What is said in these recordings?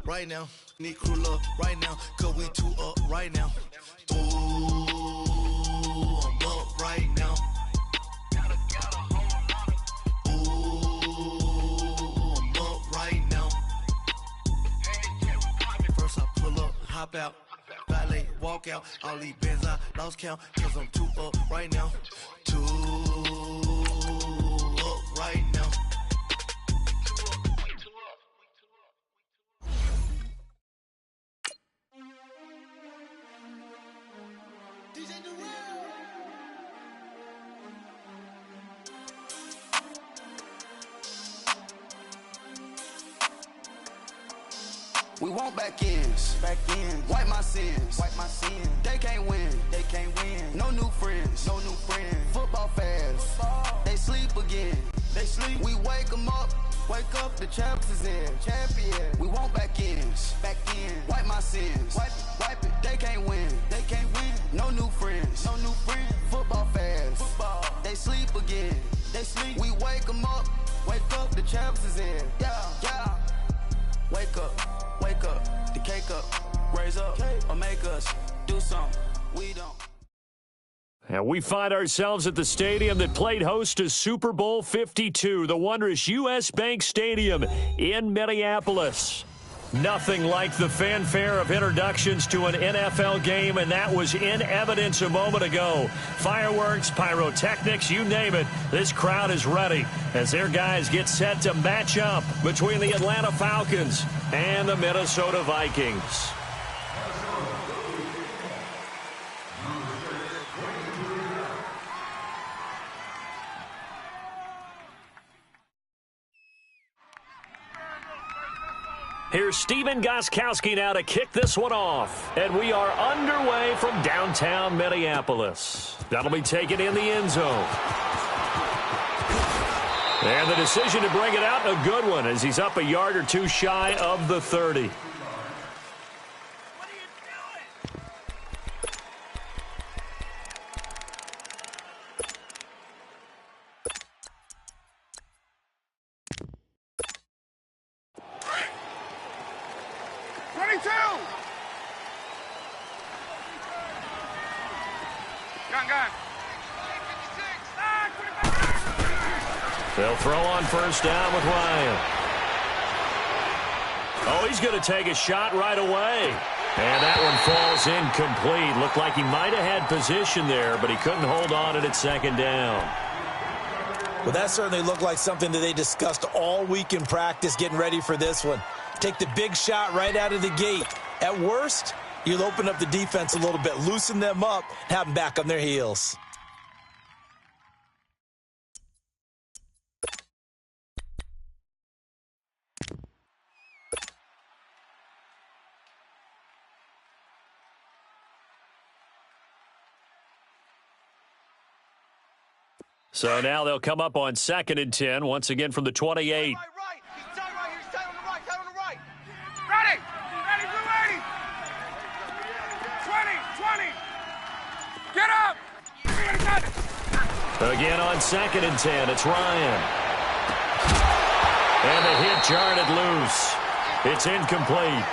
right now. Need crew love right now, cause we two up right now. Ooh, I'm up right now. Ooh, I'm up right now. First I pull up, hop out, valet, walk out. All these bands I lost count, cause I'm two up right now. Two up right now. We want back ends, wipe my sins, They can't win, no new friends, Football fans, they sleep again, We wake them up, the champs is in, champion. We want back ends, wipe my sins, wipe it. They can't win, no new friends, Football fans, they sleep again, We wake them up, the champs is in, yeah. Wake up, the cake up, raise up, or make us do something we don't. And we find ourselves at the stadium that played host to Super Bowl 52, the wondrous U.S. Bank Stadium in Minneapolis. Nothing like the fanfare of introductions to an NFL game, and that was in evidence a moment ago. Fireworks, pyrotechnics, you name it. This crowd is ready as their guys get set to match up between the Atlanta Falcons and the Minnesota Vikings. Here's Steven Gostkowski now to kick this one off. And we are underway from downtown Minneapolis. That'll be taken in the end zone. And the decision to bring it out, a good one, as he's up a yard or two shy of the 30. They'll throw on first down with Ryan. Oh, he's going to take a shot right away. And that one falls incomplete. Looked like he might have had position there, but he couldn't hold on at second down. Well, that certainly looked like something that they discussed all week in practice getting ready for this one. Take the big shot right out of the gate. At worst, you'll open up the defense a little bit, loosen them up, and have them back on their heels. So now they'll come up on 2nd and 10, once again from the 28. Right. He's tight right here. He's tight on the right. Ready. Ready. 20. Get up. Again on 2nd and 10, it's Ryan. And the hit jarred it loose. It's incomplete.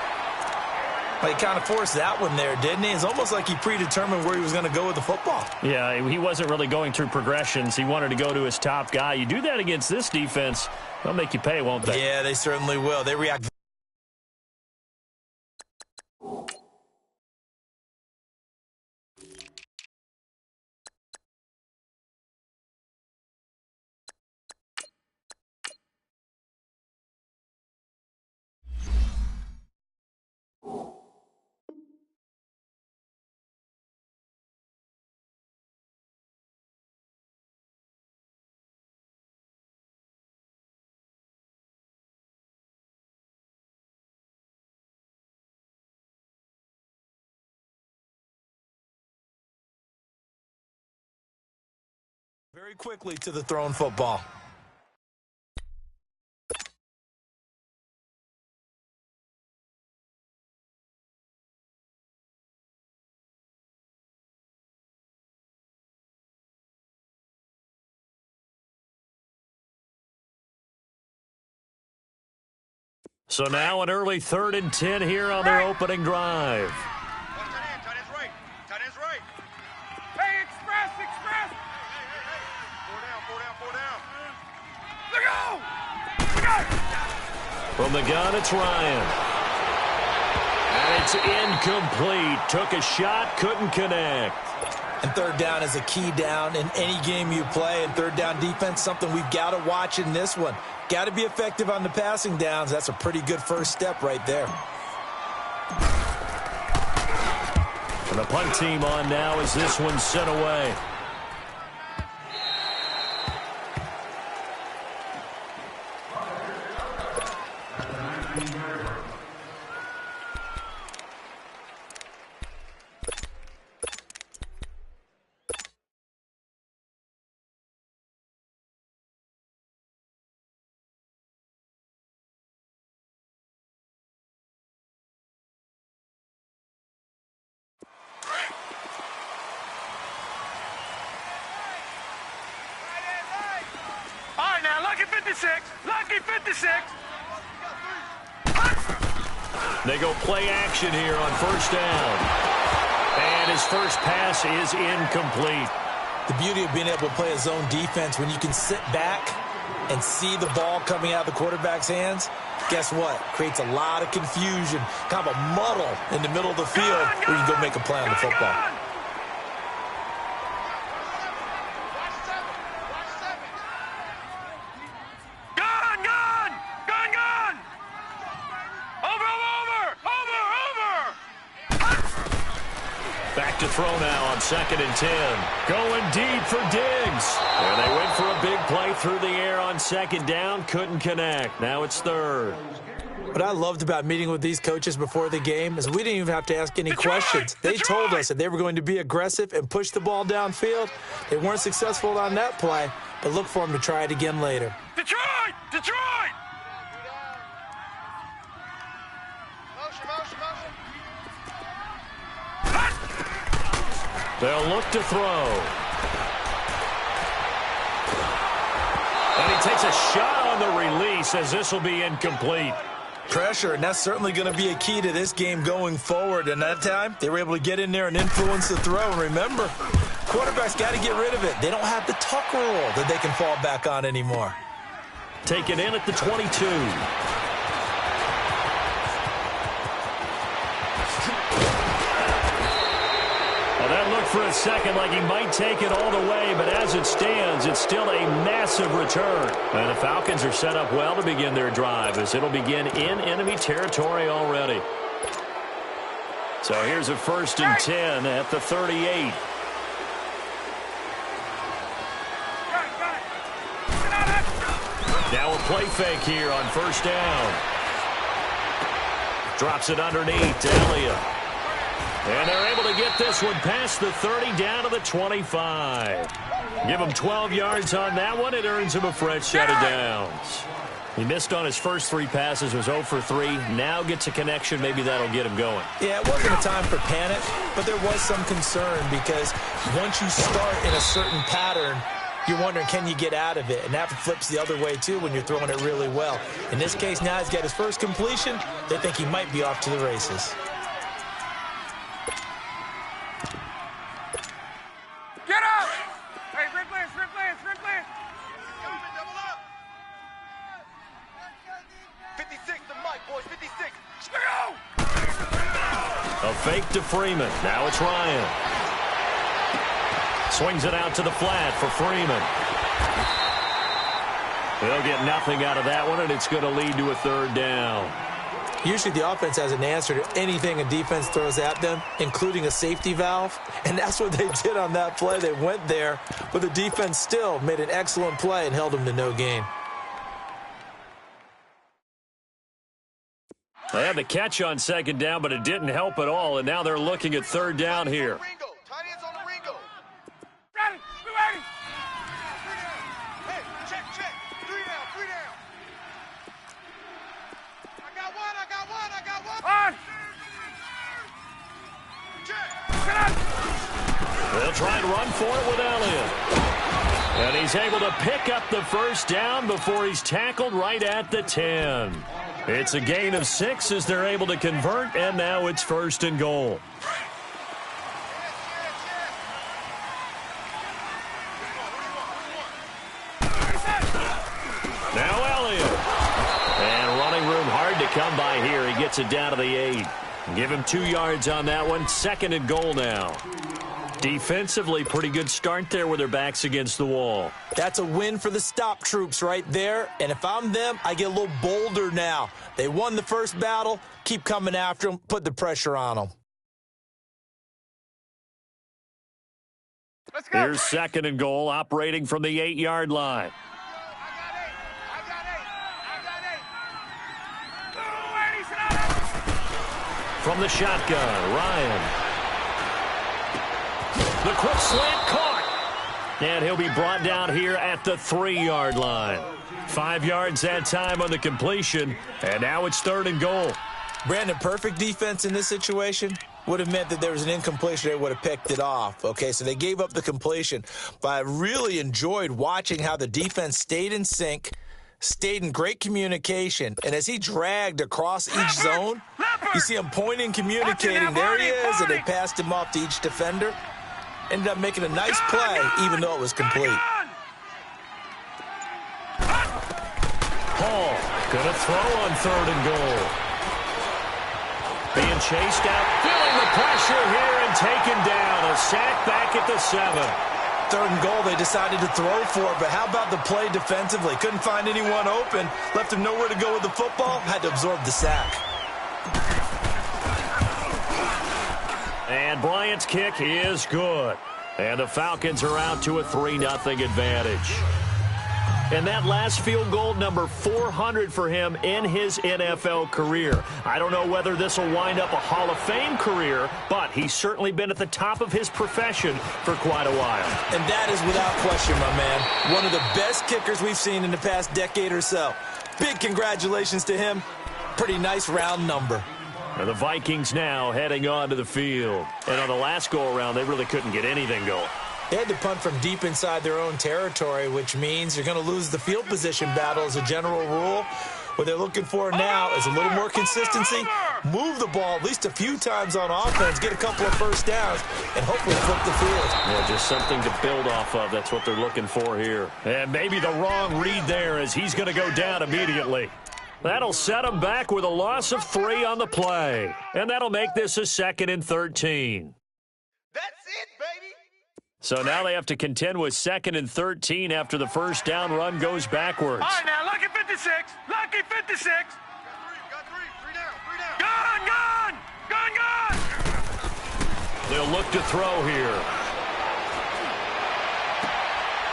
Well, he kind of forced that one there, didn't he? It's almost like he predetermined where he was going to go with the football. Yeah, he wasn't really going through progressions. He wanted to go to his top guy. You do that against this defense, they'll make you pay, won't they? Yeah, they certainly will. They react. Very quickly to the thrown football. So now an early 3rd and 10 here on their opening drive. Tight end's right. Tight end's right. Hey, express. Four down. Look out! From the gun, it's Ryan. And it's incomplete. Took a shot, couldn't connect. And 3rd down is a key down in any game you play. And 3rd down defense, something we've got to watch in this one. Got to be effective on the passing downs. That's a pretty good first step right there. And the punt team on now as this one's sent away. Lucky 56. They go play action here on 1st down. And his first pass is incomplete. The beauty of being able to play a zone defense, when you can sit back and see the ball coming out of the quarterback's hands, guess what? Creates a lot of confusion, kind of a muddle in the middle of the field where you can go make a play on the football. Back to throw now on 2nd and 10. Going deep for Diggs. And they went for a big play through the air on 2nd down. Couldn't connect. Now it's 3rd. What I loved about meeting with these coaches before the game is we didn't even have to ask any questions. They told us that they were going to be aggressive and push the ball downfield. They weren't successful on that play, but look for them to try it again later. Detroit! They'll look to throw. And he takes a shot on the release as this will be incomplete. Pressure, and that's certainly going to be a key to this game going forward. And that time, they were able to get in there and influence the throw. And remember, quarterbacks got to get rid of it. They don't have the tuck rule that they can fall back on anymore. Taken in at the 22. Well, that looked for a second like he might take it all the way, but as it stands, it's still a massive return. And the Falcons are set up well to begin their drive as it'll begin in enemy territory already. So here's a 1st and 10 at the 38. Now a play fake here on 1st down. Drops it underneath to Elliott. And they're able to get this one past the 30 down to the 25. Give him 12 yards on that one. It earns him a fresh set of downs. He missed on his first 3 passes, was 0 for 3. Now gets a connection. Maybe that'll get him going. Yeah, it wasn't a time for panic, but there was some concern because once you start in a certain pattern, you're wondering, can you get out of it? And that flips the other way, too, when you're throwing it really well. In this case, now he's got his first completion. They think he might be off to the races. Get up! Hey, Rick Lance. Double up. 56, the mic, boys, 56. Go! A fake to Freeman. Now it's Ryan. Swings it out to the flat for Freeman. They'll get nothing out of that one, and it's going to lead to a 3rd down. Usually the offense has an answer to anything a defense throws at them, including a safety valve. And that's what they did on that play. They went there, but the defense still made an excellent play and held them to no gain. They had the catch on 2nd down, but it didn't help at all, and now they're looking at 3rd down here. Tight ends on the Ringo. Ready, be ready. Hey, check. 3 down. I got one. On. Check. Get up. They'll try and run for it with Elliott. And he's able to pick up the 1st down before he's tackled right at the 10. It's a gain of 6 as they're able to convert, and now it's 1st and goal. Now Elliott. And running room hard to come by here. He gets it down to the 8. Give him 2 yards on that one. 2nd and goal now. Defensively, pretty good start there with their backs against the wall. That's a win for the stop troops right there. And if I'm them, I get a little bolder now. They won the first battle. Keep coming after them. Put the pressure on them. Let's go. Here's 2nd and goal, operating from the 8-yard line. From the shotgun, Ryan. The quick slant caught. And he'll be brought down here at the 3-yard line. 5 yards that time on the completion. And now it's 3rd and goal. Brandon, perfect defense in this situation would have meant that there was an incompletion. They would have picked it off. Okay, so they gave up the completion. But I really enjoyed watching how the defense stayed in sync, stayed in great communication. And as he dragged across each zone, you see him pointing, communicating. There he is, and they passed him off to each defender. Ended up making a nice play, even though it was complete. Hall gonna throw on 3rd and goal. Being chased out, feeling the pressure here and taken down. A sack back at the 7. 3rd and goal, they decided to throw for it, but how about the play defensively? Couldn't find anyone open, left him nowhere to go with the football, had to absorb the sack. And Bryant's kick is good. And the Falcons are out to a 3-0 advantage. And that last field goal, number 400 for him in his NFL career. I don't know whether this will wind up a Hall of Fame career, but he's certainly been at the top of his profession for quite a while. And that is without question, my man. One of the best kickers we've seen in the past decade or so. Big congratulations to him. Pretty nice round number. And the Vikings now heading onto the field. And on the last go-around, they really couldn't get anything going. They had to punt from deep inside their own territory, which means you're going to lose the field position battle as a general rule. What they're looking for now is a little more consistency, move the ball at least a few times on offense, get a couple of first downs, and hopefully flip the field. Yeah, just something to build off of. That's what they're looking for here. And maybe the wrong read there as he's going to go down immediately. That'll set him back with a loss of 3 on the play. And that'll make this a 2nd and 13. That's it, baby. So now they have to contend with 2nd and 13 after the first down run goes backwards. All right, now, lucky 56. Lucky 56. Got three down. Gun. They'll look to throw here.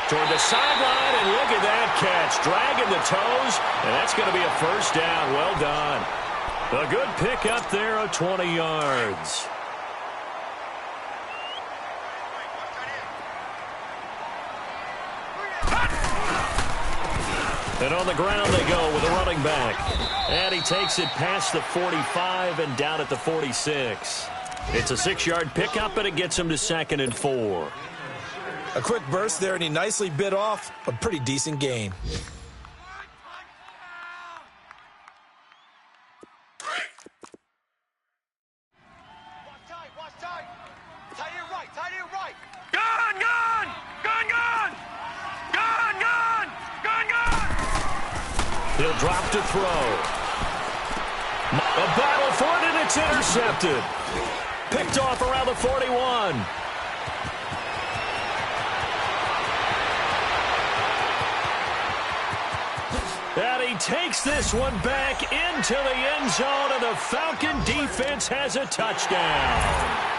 Toward the sideline, and look at that catch. Dragging the toes, and that's going to be a first down. Well done. A good pickup there of 20 yards. And on the ground they go with a running back. And he takes it past the 45 and down at the 46. It's a 6-yard pickup, and it gets him to 2nd and 4. A quick burst there, and he nicely bit off a pretty decent gain. Watch tight. Tight end right. Gun. He'll drop to throw. A battle for it, and it's intercepted. Picked off around the 41. And he takes this one back into the end zone, and the Falcon defense has a touchdown.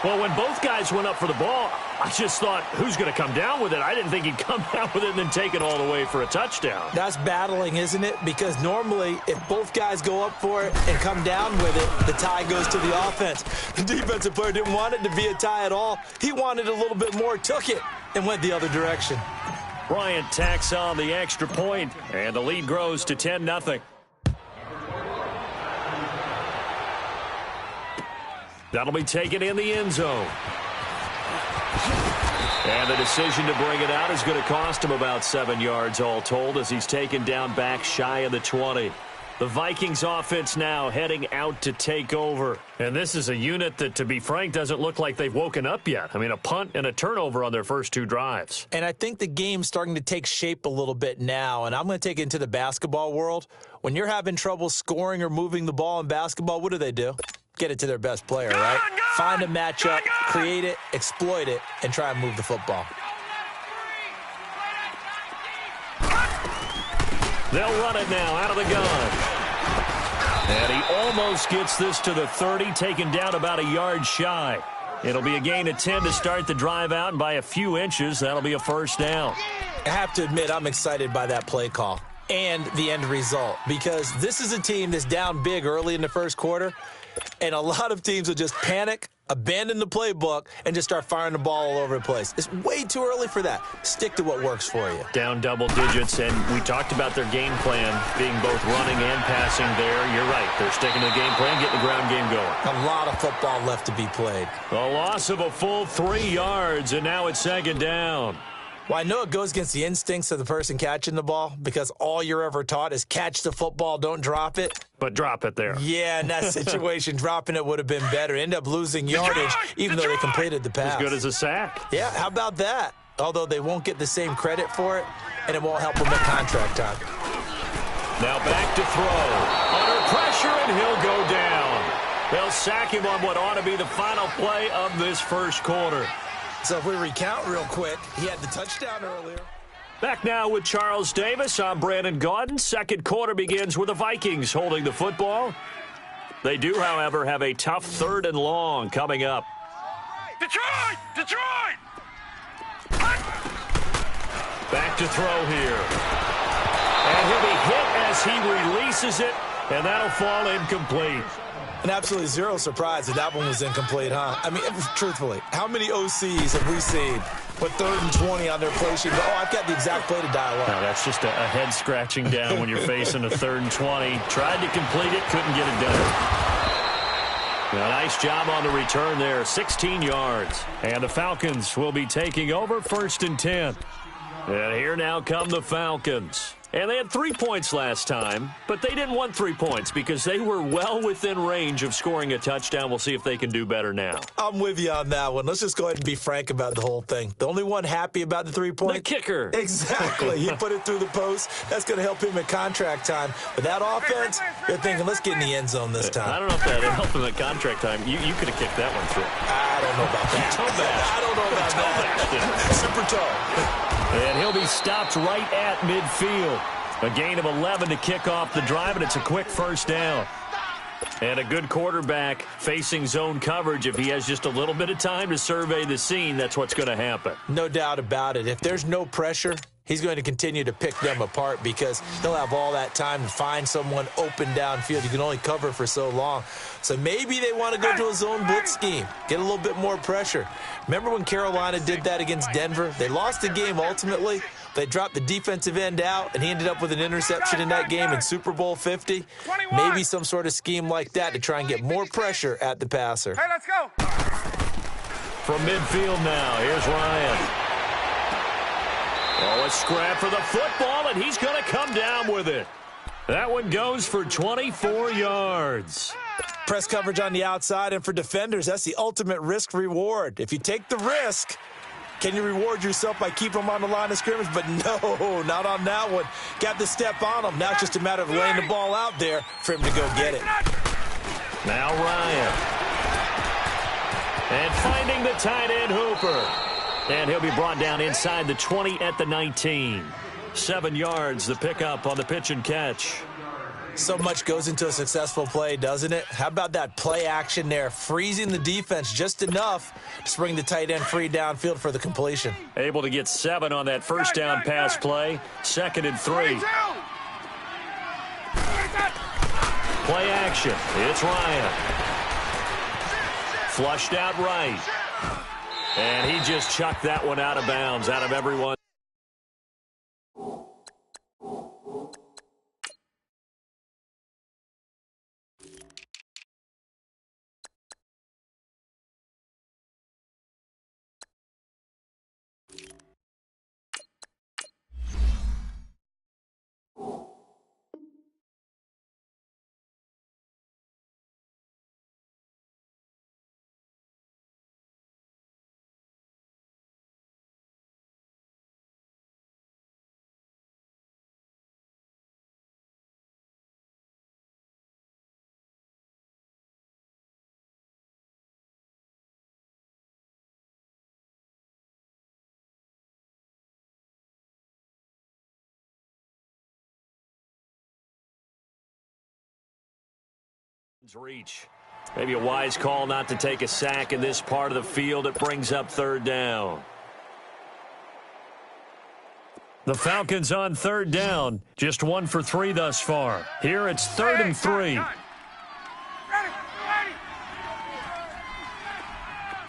Well, when both guys went up for the ball, I just thought, who's going to come down with it? I didn't think he'd come down with it and then take it all the way for a touchdown. That's battling, isn't it? Because normally, if both guys go up for it and come down with it, the tie goes to the offense. The defensive player didn't want it to be a tie at all. He wanted a little bit more, took it, and went the other direction. Bryant tacks on the extra point, and the lead grows to 10-0. That'll be taken in the end zone. And the decision to bring it out is going to cost him about 7 yards all told as he's taken down back shy of the 20. The Vikings offense now heading out to take over. And this is a unit that, to be frank, doesn't look like they've woken up yet. I mean, a punt and a turnover on their first 2 drives. And I think the game's starting to take shape a little bit now. And I'm going to take it into the basketball world. When you're having trouble scoring or moving the ball in basketball, what do? Get it to their best player, right? Find a matchup, create it, exploit it, and try and move the football. They'll run it now out of the gun. And he almost gets this to the 30, taken down about a yard shy. It'll be a gain of 10 to start the drive out, and by a few inches, that'll be a first down. I have to admit, I'm excited by that play call and the end result, because this is a team that's down big early in the first quarter, and a lot of teams will just panic, abandon the playbook, and just start firing the ball all over the place. It's way too early for that. Stick to what works for you. Down double digits, and we talked about their game plan being both running and passing there. You're right. They're sticking to the game plan, getting the ground game going. A lot of football left to be played. A loss of a full 3 yards, and now it's second down. Well, I know it goes against the instincts of the person catching the ball, because all you're ever taught is catch the football, don't drop it. But drop it there. Yeah, in that situation, dropping it would have been better. End up losing yardage, even though they completed the pass. As good as a sack. Yeah, how about that? Although they won't get the same credit for it, and it won't help them at contract time. Now back to throw. Under pressure, and he'll go down. They'll sack him on what ought to be the final play of this first quarter. So if we recount real quick, he had the touchdown earlier. Back now with Charles Davis. I'm Brandon Gaudin. Second quarter begins with the Vikings holding the football. They do, however, have a tough 3rd and long coming up. Detroit! Detroit! Back to throw here. And he'll be hit as he releases it, and that'll fall incomplete. And absolutely zero surprise that one was incomplete, huh? I mean, truthfully, how many OCs have we seen with 3rd and 20 on their play sheet? Oh, I've got the exact play to dial up. No, that's just a head scratching down when you're facing a 3rd and 20. Tried to complete it, couldn't get it done. Nice job on the return there, 16 yards. And the Falcons will be taking over 1st and 10. And here now come the Falcons. And they had 3 points last time, but they didn't want 3 points because they were well within range of scoring a touchdown. We'll see if they can do better now. I'm with you on that one. Let's just go ahead and be frank about the whole thing. The only one happy about the 3 points? The kicker. Exactly. He put it through the post. That's going to help him at contract time. But that offense, they're thinking, let's get in the end zone this time. I don't know if that helped him at contract time. You could have kicked that one through. I don't know about that. I don't know about that. Super toe. And he'll be stopped right at midfield. A gain of 11 to kick off the drive, and it's a quick first down. And a good quarterback facing zone coverage. If he has just a little bit of time to survey the scene, that's what's going to happen. No doubt about it. If there's no pressure, he's going to continue to pick them apart because he'll have all that time to find someone open downfield. You can only cover for so long. So maybe they want to go to a zone blitz scheme, get a little bit more pressure. Remember when Carolina did that against Denver? They lost the game ultimately. They dropped the defensive end out, and he ended up with an interception in that game in Super Bowl 50. Maybe some sort of scheme like that to try and get more pressure at the passer. Hey, let's go. From midfield now, here's Ryan. Oh, a scrap for the football, and he's going to come down with it. That one goes for 24 yards. Press coverage on the outside, and for defenders, that's the ultimate risk-reward. If you take the risk, can you reward yourself by keeping them on the line of scrimmage? But no, not on that one. Got to step on them. Now it's just a matter of laying the ball out there for him to go get it. Now Ryan. And finding the tight end Hooper. And he'll be brought down inside the 20 at the 19. 7 yards, the pickup on the pitch and catch. So much goes into a successful play, doesn't it? How about that play action there, freezing the defense just enough to bring the tight end free downfield for the completion. Able to get 7 on that first down pass play. 2nd and 3. Play action. It's Ryan. Flushed out right. And he just chucked that one out of bounds, out of everyone. Reach. Maybe a wise call not to take a sack in this part of the field. It brings up third down. The Falcons on third down. Just 1 for 3 thus far. Here it's 3rd and 3. Ready,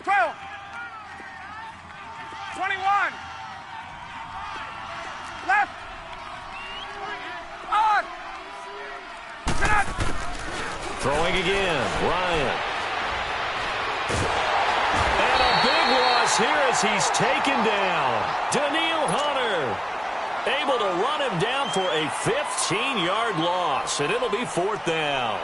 12, 21, left, on, Throwing again, Ryan. And a big loss here as he's taken down. Daniil Hunter able to run him down for a 15-yard loss, and it'll be 4th down.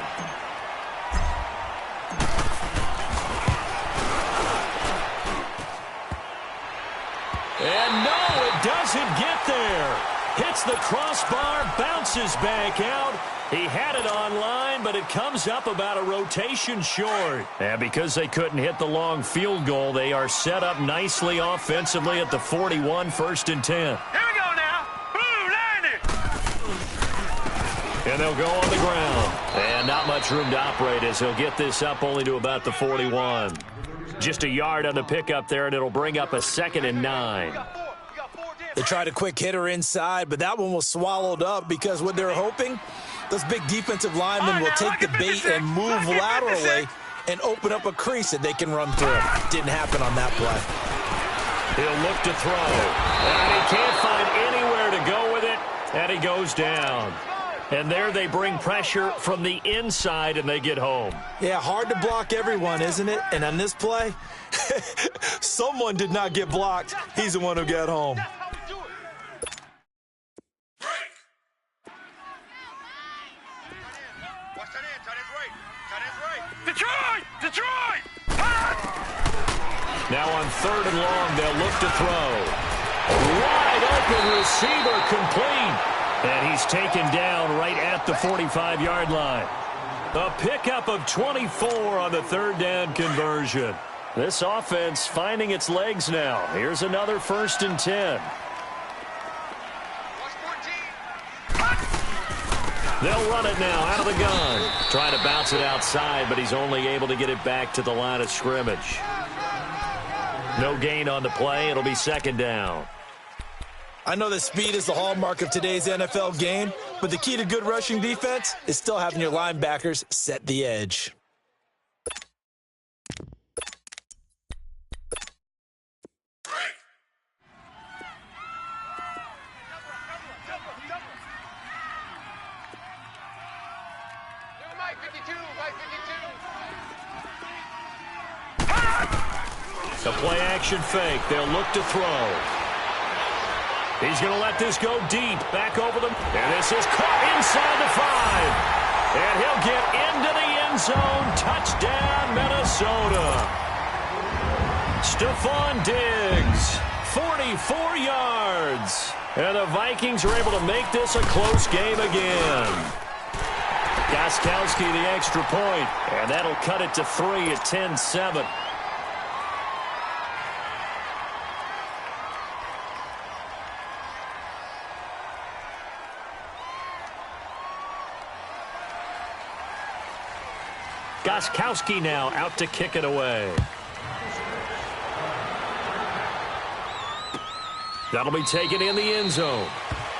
And no, it doesn't get there. Hits the crossbar, bounces back out. He had it on line, but it comes up about a rotation short. And because they couldn't hit the long field goal, they are set up nicely offensively at the 41, 1st and 10. Here we go now. Blue landed. And they'll go on the ground. And not much room to operate as he'll get this up only to about the 41. Just a yard on the pickup there, and it'll bring up a 2nd and 9. They tried a quick hitter inside, but that one was swallowed up because what they're hoping, those big defensive linemen will take the bait and move laterally and open up a crease that they can run through. Didn't happen on that play. He'll look to throw. And he can't find anywhere to go with it, and he goes down. And there they bring pressure from the inside, and they get home. Yeah, hard to block everyone, isn't it? And on this play, someone did not get blocked. He's the one who got home. Detroit! Now on 3rd and long, they'll look to throw. Wide open receiver complete. And he's taken down right at the 45-yard line. A pickup of 24 on the 3rd down conversion. This offense finding its legs now. Here's another 1st and 10. They'll run it now out of the gun. Trying to bounce it outside, but he's only able to get it back to the line of scrimmage. No gain on the play. It'll be 2nd down. I know that speed is the hallmark of today's NFL game, but the key to good rushing defense is still having your linebackers set the edge. The play action fake. They'll look to throw. He's going to let this go deep. Back over them. And this is caught inside the 5. And he'll get into the end zone. Touchdown, Minnesota. Stephon Diggs, 44 yards. And the Vikings are able to make this a close game again. Gostkowski the extra point. And that'll cut it to 3 at 10-7. Gostkowski now out to kick it away. That'll be taken in the end zone.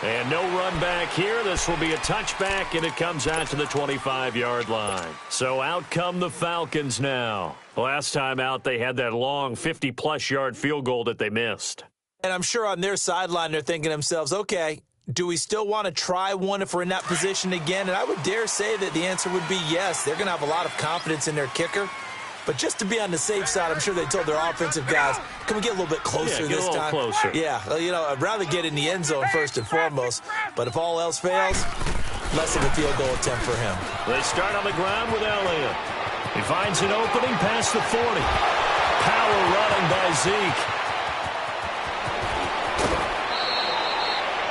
And no run back here. This will be a touchback, and it comes out to the 25-yard line. So out come the Falcons now. Last time out, they had that long 50-plus yard field goal that they missed. And I'm sure on their sideline they're thinking to themselves, okay, do we still want to try one if we're in that position again? And I would dare say that the answer would be yes. They're going to have a lot of confidence in their kicker. But just to be on the safe side, I'm sure they told their offensive guys, can we get a little bit closer this time? Closer. Yeah, you know, I'd rather get in the end zone first and foremost. But if all else fails, less of a field goal attempt for him. They start on the ground with Elliott. He finds an opening past the 40. Power running by Zeke.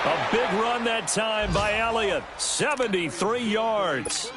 A big run that time by Elliott. 73 yards.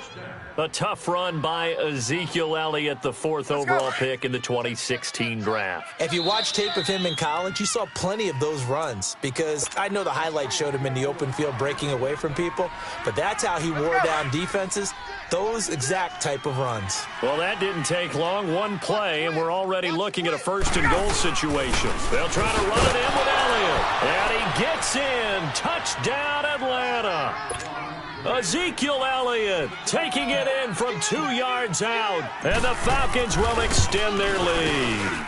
A tough run by Ezekiel Elliott, the 4th overall pick in the 2016 draft. If you watch tape of him in college, you saw plenty of those runs because I know the highlights showed him in the open field breaking away from people, but that's how he wore down defenses, those exact type of runs. Well, that didn't take long. One play, and we're already looking at a 1st-and-goal situation. They'll try to run it in with Elliott, and he gets in. Touchdown, Atlanta. Ezekiel Elliott taking it in from 2 yards out, and the Falcons will extend their lead.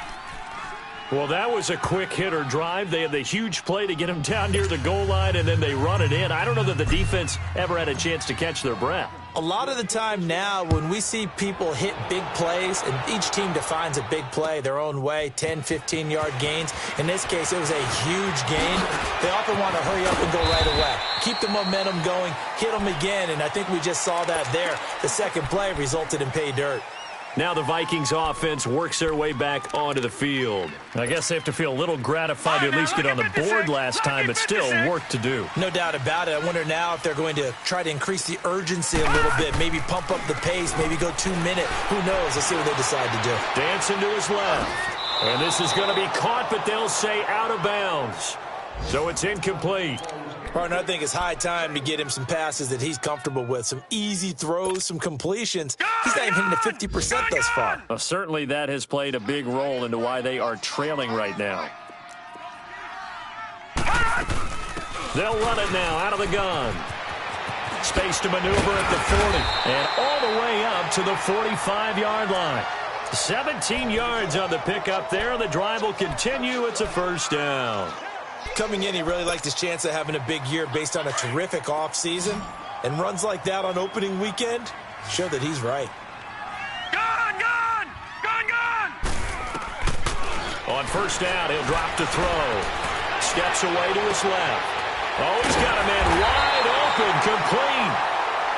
Well, that was a quick hitter drive. They had the huge play to get him down near the goal line, and then they run it in. I don't know that the defense ever had a chance to catch their breath. A lot of the time now when we see people hit big plays, and each team defines a big play their own way, 10, 15-yard gains. In this case, it was a huge gain. They often want to hurry up and go right away. Keep the momentum going, hit them again, and I think we just saw that there. The second play resulted in pay dirt. Now the Vikings offense works their way back onto the field. I guess they have to feel a little gratified to at least get on the board last time, but still work to do. No doubt about it. I wonder now if they're going to try to increase the urgency a little bit, maybe pump up the pace, maybe go 2-minute. Who knows? Let's see what they decide to do. Dancing to his left. And this is going to be caught, but they'll say out of bounds. So it's incomplete. Partner, I think it's high time to get him some passes that he's comfortable with, some easy throws, some completions. He's not even hitting the 50% thus far. Well, certainly that has played a big role into why they are trailing right now. They'll run it now out of the gun. Space to maneuver at the 40 and all the way up to the 45-yard line. 17 yards on the pickup there. The drive will continue. It's a 1st down. Coming in, he really liked his chance of having a big year based on a terrific offseason. And runs like that on opening weekend show that he's right. Gone! On 1st down, he'll drop to throw. Steps away to his left. Oh, he's got a man wide open, complete.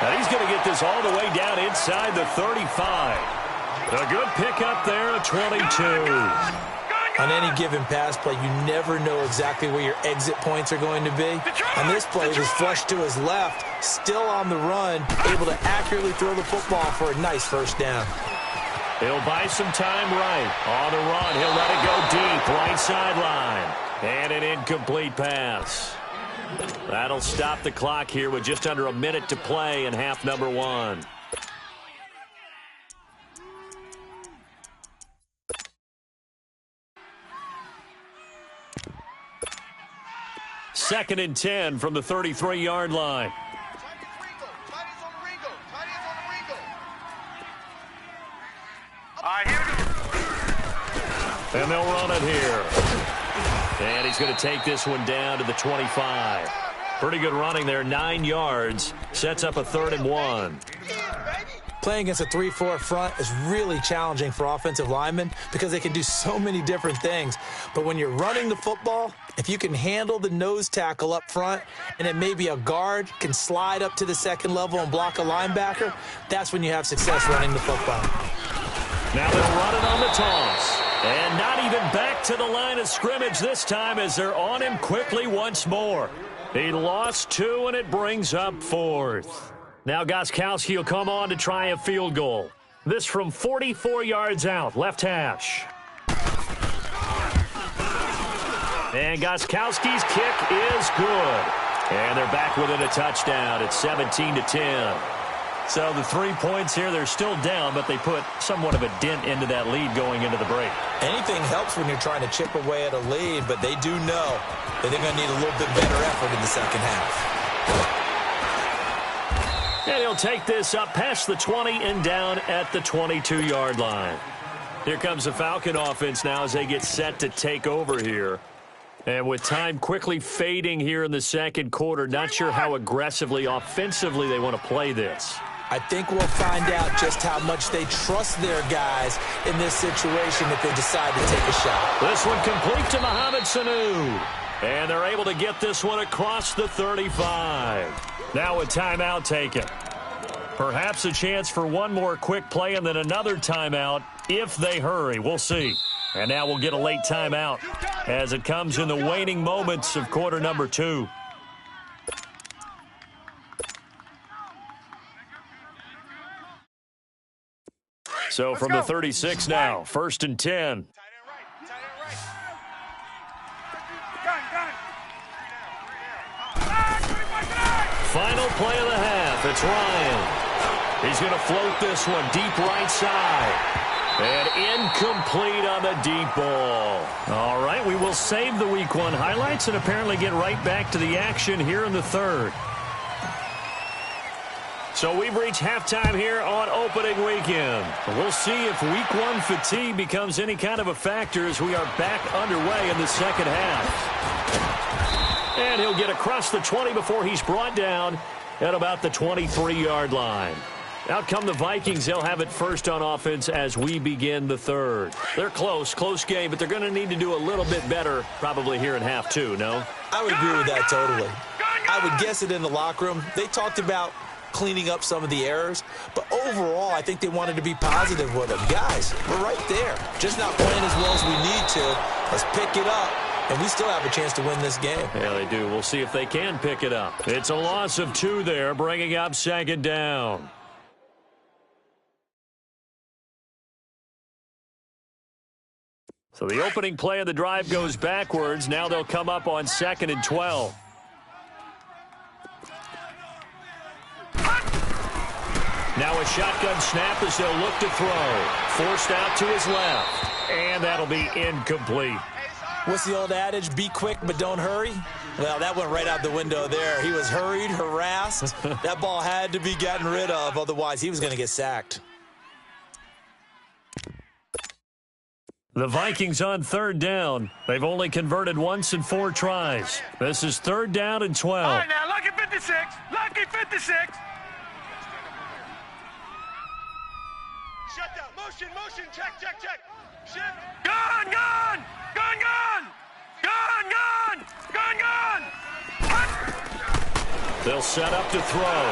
And he's going to get this all the way down inside the 35. A good pickup there, a 22. On any given pass play, you never know exactly where your exit points are going to be. On this play, it was flushed to his left, still on the run, able to accurately throw the football for a nice 1st down. He'll buy some time right. On the run, he'll let it go deep, right sideline. And an incomplete pass. That'll stop the clock here with just under a minute to play in half number 1. Second and 10 from the 33-yard line. Tight ends on the Ringo. Tight ends on the Ringo. All right, here we go. And they'll run it here. And he's going to take this one down to the 25. Pretty good running there, 9 yards. Sets up a 3rd and 1. Playing against a 3-4 front is really challenging for offensive linemen because they can do so many different things. But when you're running the football, if you can handle the nose tackle up front and it may be a guard can slide up to the 2nd level and block a linebacker, that's when you have success running the football. Now they'll run it on the toss. And not even back to the line of scrimmage this time as they're on him quickly once more. He lost 2, and it brings up 4th. Now Gostkowski will come on to try a field goal. This from 44 yards out, left hash. And Gostkowski's kick is good. And they're back within a touchdown. It's 17-10. So the 3 points here, they're still down, but they put somewhat of a dent into that lead going into the break. Anything helps when you're trying to chip away at a lead, but they do know that they're going to need a little bit better effort in the second half. And he'll take this up past the 20 and down at the 22-yard line. Here comes the Falcon offense now as they get set to take over here. And with time quickly fading here in the 2nd quarter, not sure how aggressively, offensively they want to play this. I think we'll find out just how much they trust their guys in this situation if they decide to take a shot. This one complete to Mohamed Sanu. And they're able to get this one across the 35. Now a timeout taken. Perhaps a chance for one more quick play and then another timeout if they hurry. We'll see. And now we'll get a late timeout as it comes in the waning moments of quarter number 2. So from the 36 now, 1st and 10. Tight end right. Tight end right. Gun. 3 down. Final play of the half. It's Ryan. He's going to float this one deep right side. And incomplete on the deep ball. All right, we will save the Week 1 highlights and apparently get right back to the action here in the third. So we've reached halftime here on opening weekend. We'll see if Week 1 fatigue becomes any kind of a factor as we are back underway in the second half. And he'll get across the 20 before he's brought down at about the 23-yard line. Out come the Vikings. They'll have it first on offense as we begin the third. They're close game, but they're going to need to do a little bit better probably here in half two, no? I would agree with that totally. I would guess it in the locker room. They talked about cleaning up some of the errors, but overall, I think they wanted to be positive with them. Guys, we're right there. Just not playing as well as we need to. Let's pick it up, and we still have a chance to win this game. Yeah, they do. We'll see if they can pick it up. It's a loss of 2 there, bringing up 2nd down. So the opening play of the drive goes backwards. Now they'll come up on 2nd and 12. Now a shotgun snap as they'll look to throw. Forced out to his left. And that'll be incomplete. What's the old adage? Be quick, but don't hurry? Well, that went right out the window there. He was hurried, harassed. That ball had to be gotten rid of. Otherwise, he was going to get sacked. The Vikings on 3rd down. They've only converted once in 4 tries. This is 3rd down and 12. All right, now, lucky 56. Lucky 56. Shut down. Motion. Check. Shift. Gun. They'll set up to throw.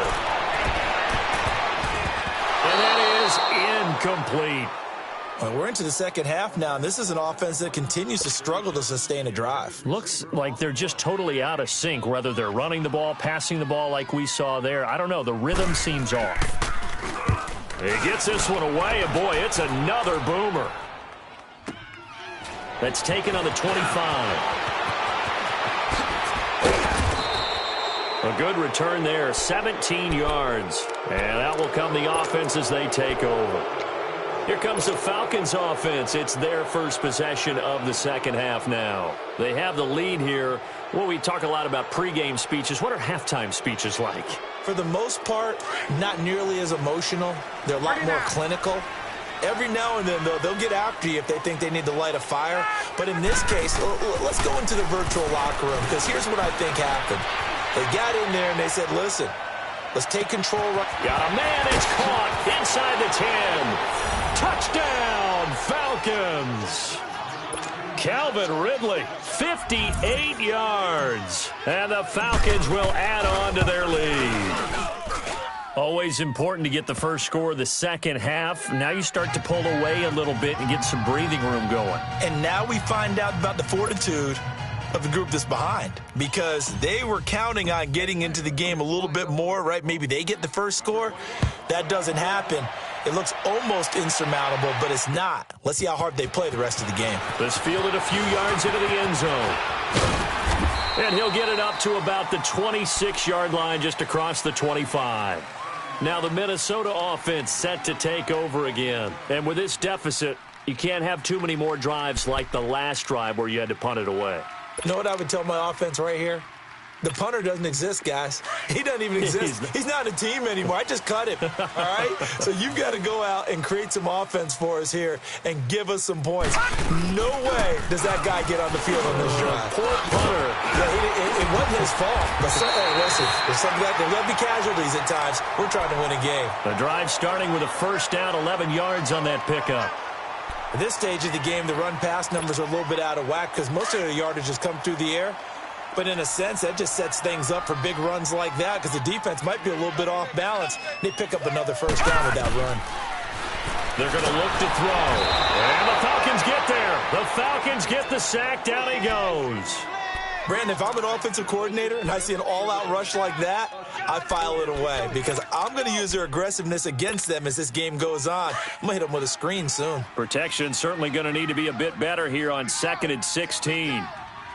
And that is incomplete. Well, we're into the second half now, and this is an offense that continues to struggle to sustain a drive. Looks like they're just totally out of sync, whether they're running the ball, passing the ball like we saw there. I don't know. The rhythm seems off. He gets this one away, and boy, it's another boomer. That's taken on the 25. A good return there, 17 yards. And out will come the offense as they take over. Here comes the Falcons offense. It's their first possession of the second half now. They have the lead here. Well, we talk a lot about pregame speeches. What are halftime speeches like? For the most part, not nearly as emotional. They're a lot more clinical. Every now and then, though, they'll get after you if they think they need to light a fire. But in this case, let's go into the virtual locker room, because here's what I think happened. They got in there and they said, listen, let's take control. Got a man. It's caught inside the 10. Touchdown, Falcons. Calvin Ridley, 58 yards. And the Falcons will add on to their lead. Always important to get the first score of the second half. Now you start to pull away a little bit and get some breathing room going. And now we find out about the fortitude of the group that's behind, because they were counting on getting into the game a little bit more, right? Maybe they get the first score. That doesn't happen. It looks almost insurmountable, but it's not. Let's see how hard they play the rest of the game. This fielded a few yards into the end zone. And he'll get it up to about the 26-yard line, just across the 25. Now the Minnesota offense set to take over again. And with this deficit, you can't have too many more drives like the last drive where you had to punt it away. You know what I would tell my offense right here? The punter doesn't exist, guys. He doesn't even exist. He's not a team anymore. I just cut him, all right? So you've got to go out and create some offense for us here and give us some points. No way does that guy get on the field on this drive. Poor punter. Yeah, it wasn't his fault. But listen, there'll be casualties at times. We're trying to win a game. The drive starting with a first down, 11 yards on that pickup. At this stage of the game, the run-pass numbers are a little bit out of whack because most of the yardage has come through the air. But in a sense, that just sets things up for big runs like that because the defense might be a little bit off balance. They pick up another first down with that run. They're going to look to throw. And the Falcons get there. The Falcons get the sack. Down he goes. Brandon, if I'm an offensive coordinator and I see an all-out rush like that, I file it away because I'm going to use their aggressiveness against them as this game goes on. I'm going to hit them with a screen soon. Protection certainly going to need to be a bit better here on 2nd and 16.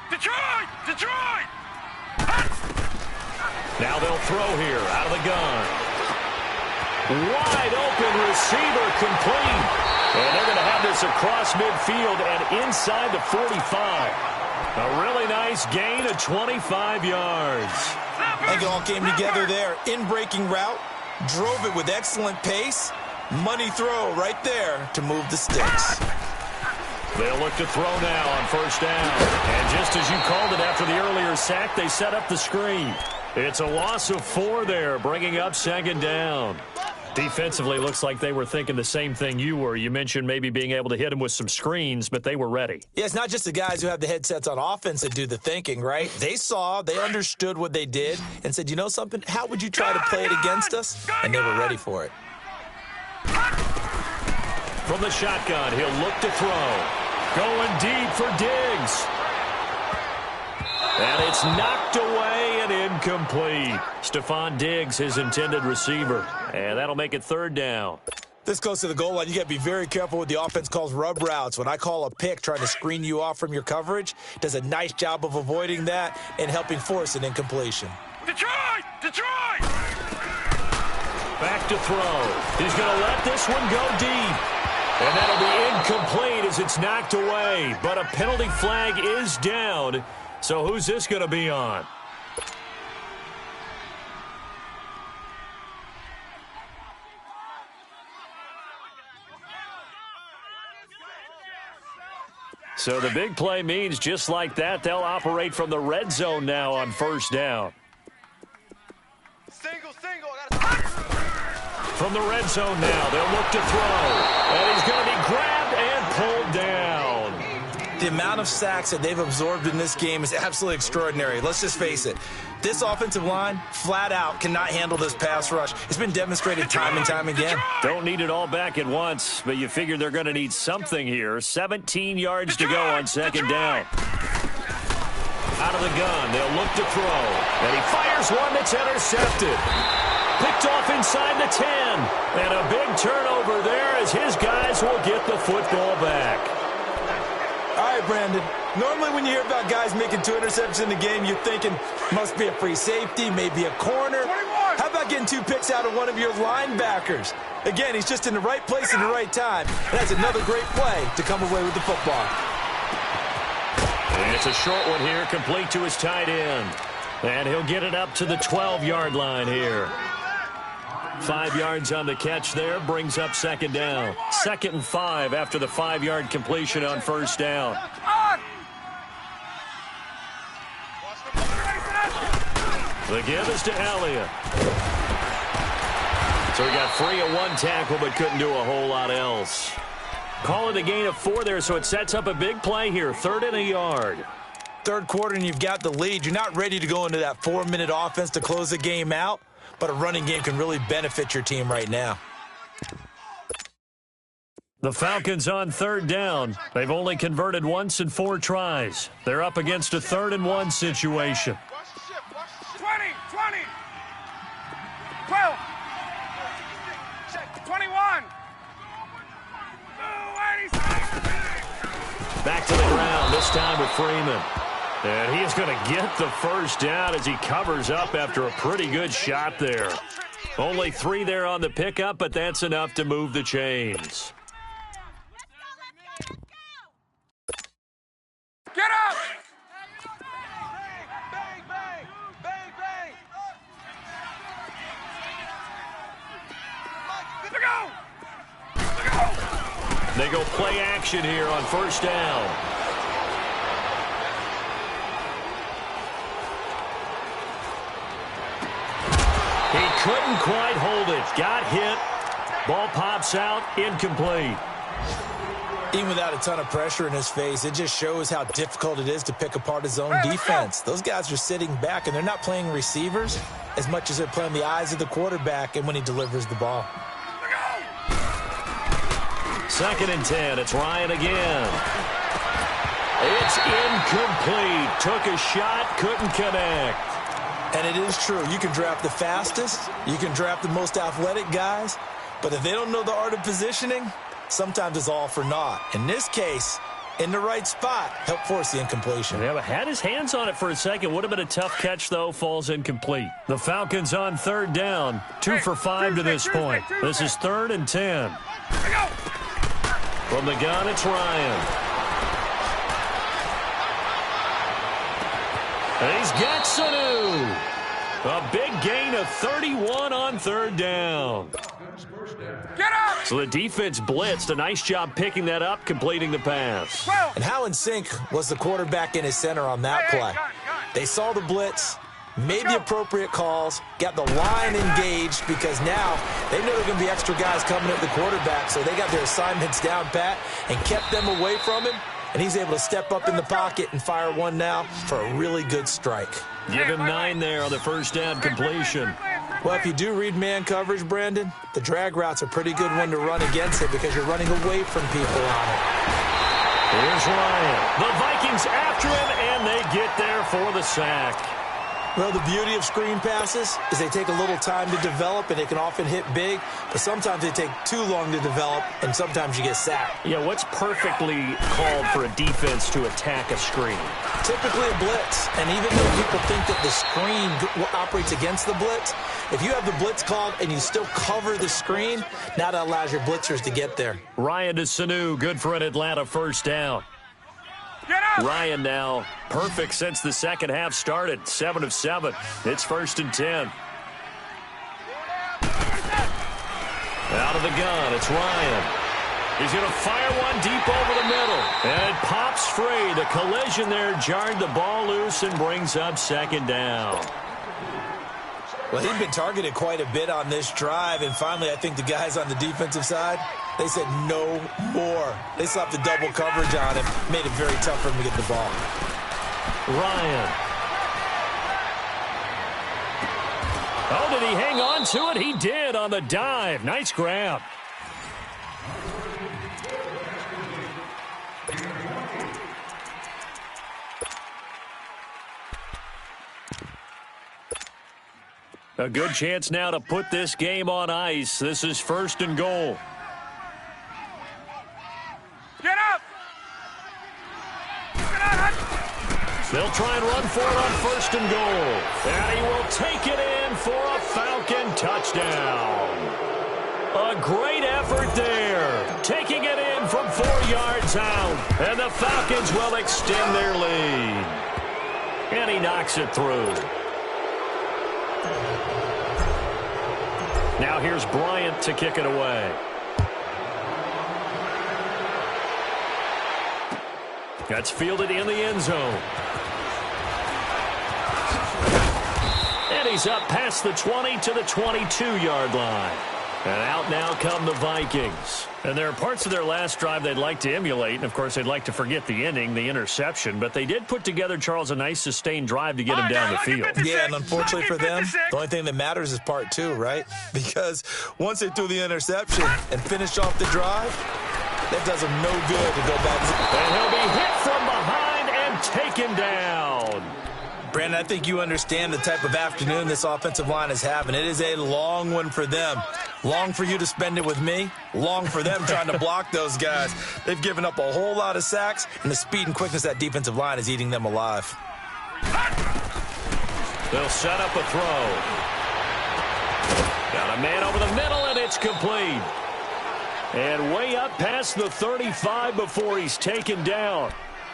Detroit! Detroit! Now they'll throw here out of the gun. Wide open receiver complete. And they're going to have this across midfield and inside the 45. A really nice gain of 25 yards. I think it all came together there. In-breaking route, drove it with excellent pace. Money throw right there to move the sticks. They'll look to throw now on 1st down. And just as you called it after the earlier sack, they set up the screen. It's a loss of 4 there, bringing up 2nd down. Defensively, looks like they were thinking the same thing you were. You mentioned maybe being able to hit them with some screens, but they were ready. Yeah, it's not just the guys who have the headsets on offense that do the thinking, right? They saw, they understood what they did, and said, you know something, how would you try to play it against us? And they were ready for it. From the shotgun, he'll look to throw. Going deep for Diggs. And it's knocked away and incomplete. Stephon Diggs, his intended receiver. And that'll make it 3rd down. This close to the goal line, you got to be very careful with the offense calls rub routes. When I call a pick trying to screen you off from your coverage, does a nice job of avoiding that and helping force an incompletion. Detroit! Detroit! Back to throw. He's going to let this one go deep. And that'll be incomplete as it's knocked away. But a penalty flag is down. So who's this going to be on? So the big play means just like that, they'll operate from the red zone now on 1st down. Single. From the red zone now, they'll look to throw. And he's going to be grabbed and pulled down. The amount of sacks that they've absorbed in this game is absolutely extraordinary. Let's just face it. This offensive line, flat out, cannot handle this pass rush. It's been demonstrated time and time again. Don't need it all back at once, but you figure they're going to need something here. 17 yards to go on 2nd down. Out of the gun, they'll look to throw. And he fires one that's intercepted. Picked off inside the 10. And a big turnover there as his guys will get the football back. All right, Brandon. Normally when you hear about guys making 2 interceptions in the game, you're thinking must be a free safety, maybe a corner. 21. How about getting 2 picks out of one of your linebackers? Again, he's just in the right place at the right time. And that's another great play to come away with the football. And it's a short one here, complete to his tight end. And he'll get it up to the 12-yard line here. 5 yards on the catch there, brings up 2nd down. 2nd and 5 after the 5-yard completion on 1st down. The give is to Elliott. So he got free of 1 tackle but couldn't do a whole lot else. Call it a gain of 4 there, so it sets up a big play here, 3rd and a yard. 3rd quarter and you've got the lead. You're not ready to go into that 4-minute offense to close the game out. But a running game can really benefit your team right now. The Falcons on 3rd down. They've only converted once in 4 tries. They're up against a 3rd and 1 situation. 20, 12, 21. Back to the ground, this time with Freeman. And he is going to get the 1st down as he covers up after a pretty good shot there. Only 3 there on the pickup, but that's enough to move the chains. Get up! They go play action here on 1st down. He couldn't quite hold it. Got hit. Ball pops out. Incomplete. Even without a ton of pressure in his face, it just shows how difficult it is to pick apart his own defense. Those guys are sitting back, and they're not playing receivers as much as they're playing the eyes of the quarterback and when he delivers the ball. 2nd and 10. It's Ryan again. It's incomplete. Took a shot, couldn't connect. And it is true. You can draft the fastest. You can draft the most athletic guys. But if they don't know the art of positioning, sometimes it's all for naught. In this case, in the right spot, helped force the incompletion. Yeah, but had his hands on it for a second. Would have been a tough catch, though. Falls incomplete. The Falcons on third down. 2 for 5 to this point. This is 3rd and 10. From the gun, it's Ryan. And he's got Sanu. A big gain of 31 on third down. Get up! So the defense blitzed. A nice job picking that up, completing the pass. And how in sync was the quarterback and his center on that play? They saw the blitz, made the appropriate calls, got the line engaged because now they know there are going to be extra guys coming at the quarterback, so they got their assignments down pat and kept them away from him, and he's able to step up in the pocket and fire one now for a really good strike. Give him 9 there on the first down completion. Well, if you do read man coverage, Brandon, the drag route's a pretty good one to run against it because you're running away from people on it. Here's Ryan. The Vikings after him, and they get there for the sack. Well, the beauty of screen passes is they take a little time to develop, and they can often hit big, but sometimes they take too long to develop, and sometimes you get sacked. Yeah, what's perfectly called for a defense to attack a screen? Typically a blitz, and even though people think that the screen operates against the blitz, if you have the blitz called and you still cover the screen, now that allows your blitzers to get there. Ryan to Sanu, good for an Atlanta first down. Ryan now perfect since the second half started. 7 of 7. It's 1st and 10. Out of the gun, it's Ryan. He's going to fire one deep over the middle. And it pops free. The collision there jarred the ball loose and brings up 2nd down. Well, he'd been targeted quite a bit on this drive, and finally I think the guys on the defensive side, they said no more. They slapped the double coverage on him, made it very tough for him to get the ball. Ryan. Oh, did he hang on to it? He did on the dive. Nice grab. A good chance now to put this game on ice. This is 1st and goal. Get up! They'll try and run for it on 1st and goal. And he will take it in for a Falcon touchdown. A great effort there. Taking it in from 4 yards out. And the Falcons will extend their lead. And he knocks it through. Now here's Bryant to kick it away. That's fielded in the end zone. And he's up past the 20 to the 22-yard line. And out now come the Vikings. And there are parts of their last drive they'd like to emulate. And, of course, they'd like to forget the ending, the interception. But they did put together, Charles, a nice sustained drive to get him down the field. Yeah, and unfortunately for them, the only thing that matters is part 2, right? Because once they threw the interception and finished off the drive, that does them no good to go back. And he'll be hit from behind and taken down. Brandon, I think you understand the type of afternoon this offensive line is having. It is a long one for them. Long for you to spend it with me. Long for them trying to block those guys. They've given up a whole lot of sacks, and the speed and quickness of that defensive line is eating them alive. They'll set up a throw. Got a man over the middle, and it's complete. And way up past the 35 before he's taken down.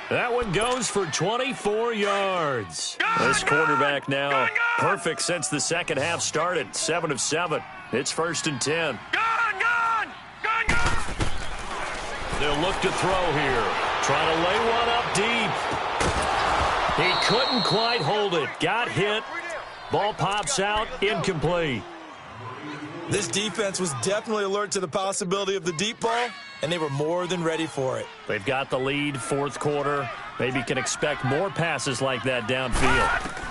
That one goes for 24 yards. This quarterback now perfect since the second half started. 7 of 7. It's 1st and 10. They'll look to throw here. Trying to lay one up deep. He couldn't quite hold it. Got hit. Ball pops out. Incomplete. This defense was definitely alert to the possibility of the deep ball, and they were more than ready for it. They've got the lead, 4th quarter. Maybe can expect more passes like that downfield.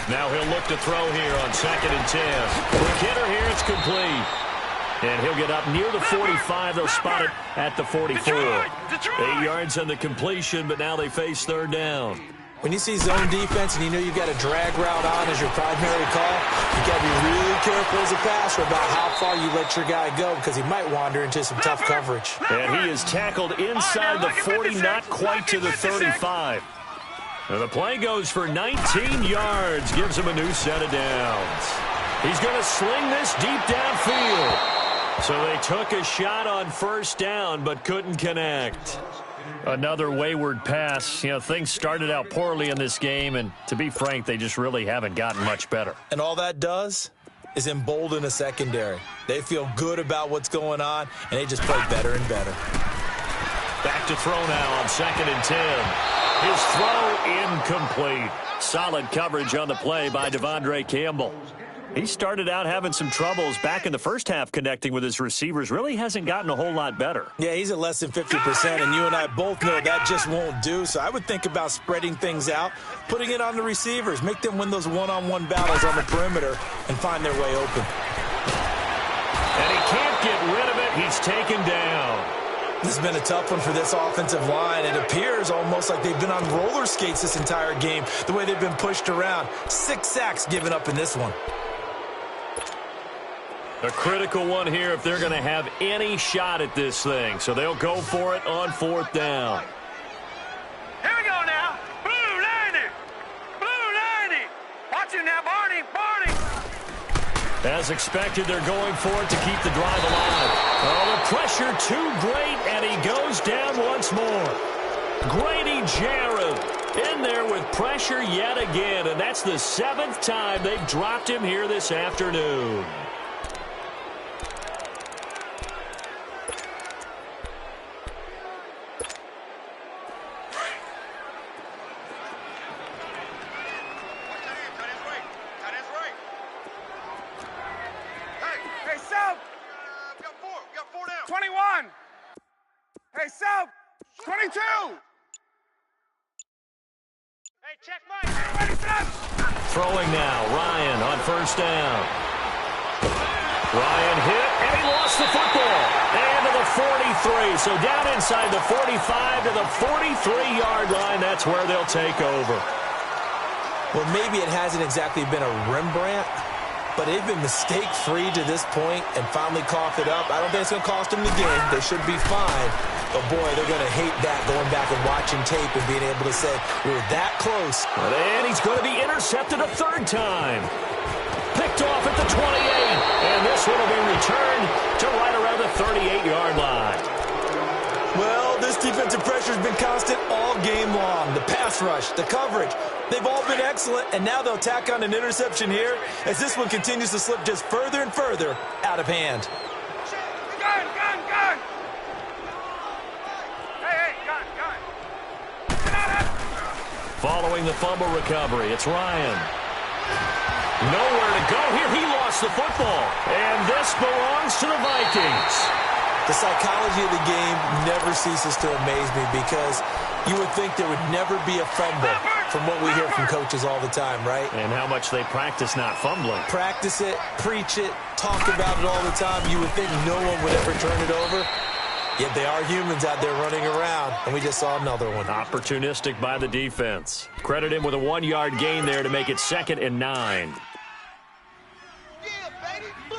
Now he'll look to throw here on 2nd and 10. Quick hitter here, it's complete. And he'll get up near the 45. They'll spot it at the 44. 8 yards on the completion, but now they face third down. When you see zone defense and you know you've got a drag route on as your primary call, you got to be really careful as a passer about how far you let your guy go because he might wander into some tough coverage. And he is tackled inside the 40, not quite to the 35. And the play goes for 19 yards, gives him a new set of downs. He's going to sling this deep downfield. So they took a shot on first down but couldn't connect. Another wayward pass. You know, things started out poorly in this game, and to be frank, they just really haven't gotten much better. And all that does is embolden a secondary. They feel good about what's going on, and they just play better and better. Back to throw now on 2nd and 10. His throw incomplete. Solid coverage on the play by Devondre Campbell. He started out having some troubles back in the first half connecting with his receivers. Really hasn't gotten a whole lot better. Yeah, he's at less than 50%, and you and I both know that just won't do. So I would think about spreading things out, putting it on the receivers, make them win those one-on-one battles on the perimeter and find their way open. And he can't get rid of it. He's taken down. This has been a tough one for this offensive line. It appears almost like they've been on roller skates this entire game, the way they've been pushed around. 6 sacks given up in this one. A critical one here if they're going to have any shot at this thing. So they'll go for it on 4th down. Here we go now. Blue 90. Blue 90. Watch him now, Barney. Barney. As expected, they're going for it to keep the drive alive. Oh, the pressure too great, and he goes down once more. Grady Jarrett in there with pressure yet again, and that's the 7th time they've dropped him here this afternoon. Hey, South. We got four down. 21. Hey, South. 22. Hey, check Mike. 27. Throwing now, Ryan on 1st down. Ryan hit, and he lost the football. And to the 43, so down inside the 45 to the 43-yard line. That's where they'll take over. Well, maybe it hasn't exactly been a Rembrandt, but they've been mistake-free to this point and finally coughed it up. I don't think it's going to cost them the game. They should be fine. But, boy, they're going to hate that, going back and watching tape and being able to say, we were that close. And he's going to be intercepted a 3rd time. Picked off at the 28. And this one will be returned to right around the 38-yard line. Well, this defensive pressure has been constant all game long. The pass rush, the coverage, they've all been excellent, and now they'll tack on an interception here as this one continues to slip just further and further out of hand. Gun. Hey, gun. Following the fumble recovery, it's Ryan. Nowhere to go here. He lost the football. And this belongs to the Vikings. The psychology of the game never ceases to amaze me because you would think there would never be a fumble from what we hear from coaches all the time, right? And how much they practice not fumbling. Practice it, preach it, talk about it all the time. You would think no one would ever turn it over. Yet they are humans out there running around, and we just saw another one. Opportunistic by the defense. Credit him with a 1-yard gain there to make it 2nd and 9. Yeah, baby. Boom.